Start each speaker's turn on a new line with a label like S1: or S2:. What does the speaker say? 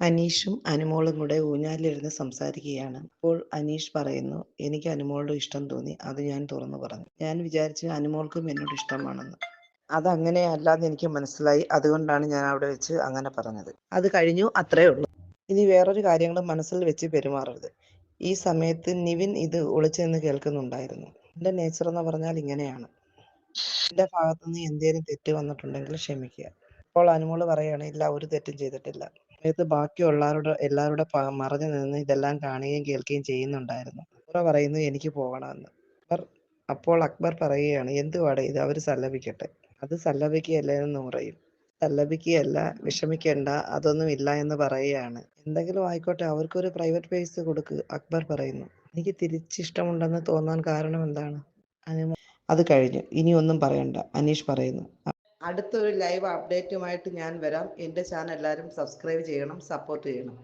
S1: അനീഷും അനുമോളും കൂടെ ഊഞ്ഞാലിരുന്ന് സംസാരിക്കുകയാണ്. അപ്പോൾ അനീഷ് പറയുന്നു, എനിക്ക് അനുമോളോട് ഇഷ്ടം തോന്നി, അത് ഞാൻ തുറന്നു പറഞ്ഞു. ഞാൻ വിചാരിച്ചു അനുമോൾക്കും എന്നോട് ഇഷ്ടമാണെന്ന്. അതങ്ങനെയല്ലാന്ന് എനിക്ക് മനസ്സിലായി, അതുകൊണ്ടാണ് ഞാൻ അവിടെ വെച്ച് അങ്ങനെ പറഞ്ഞത്. അത് കഴിഞ്ഞു, അത്രേ ഉള്ളൂ. ഇനി വേറൊരു കാര്യങ്ങളും മനസ്സിൽ വെച്ച് പെരുമാറരുത്. ഈ സമയത്ത് നിവിൻ ഇത് ഒളിച്ചു നിന്ന് കേൾക്കുന്നുണ്ടായിരുന്നു. എൻ്റെ നേച്ചർ എന്ന് പറഞ്ഞാൽ ഇങ്ങനെയാണ്. എൻ്റെ ഭാഗത്തുനിന്ന് എന്തേലും തെറ്റ് വന്നിട്ടുണ്ടെങ്കിൽ ക്ഷമിക്കുക. അപ്പോൾ അനുമോള് പറയാണ്, ഇല്ല, ഒരു തെറ്റും ചെയ്തിട്ടില്ല. സമയത്ത് ബാക്കിയുള്ളവരുടെ എല്ലാവരുടെ മറഞ്ഞു നിന്ന് ഇതെല്ലാം കാണുകയും കേൾക്കുകയും ചെയ്യുന്നുണ്ടായിരുന്നു. അക്ബർ പറയുന്നു, എനിക്ക് പോകണമെന്ന്. അപ്പോൾ അക്ബർ പറയുകയാണ്, എന്തുവാടെ ഇത്, അവർ സല്ലപിക്കട്ടെ. അത് സല്ലപിക്കുകയല്ല എന്ന് പറയും. സല്ലപിക്കുകയല്ല, വിഷമിക്കേണ്ട, അതൊന്നും ഇല്ല എന്ന് പറയുകയാണ്. എന്തെങ്കിലും ആയിക്കോട്ടെ, അവർക്കൊരു പ്രൈവറ്റ് സ്പേസ് കൊടുക്ക്, അക്ബർ പറയുന്നു. എനിക്ക് തിരിച്ചിഷ്ടമുണ്ടെന്ന് തോന്നാൻ കാരണം എന്താണ്? അത് കഴിഞ്ഞു, ഇനി ഒന്നും പറയണ്ട, അനീഷ് പറയുന്നു. അടുത്തൊരു ലൈവ് അപ്ഡേറ്റുമായിട്ട് ഞാൻ വരാം. എൻ്റെ ചാനൽ എല്ലാവരും സബ്സ്ക്രൈബ് ചെയ്യണം, സപ്പോർട്ട് ചെയ്യണം.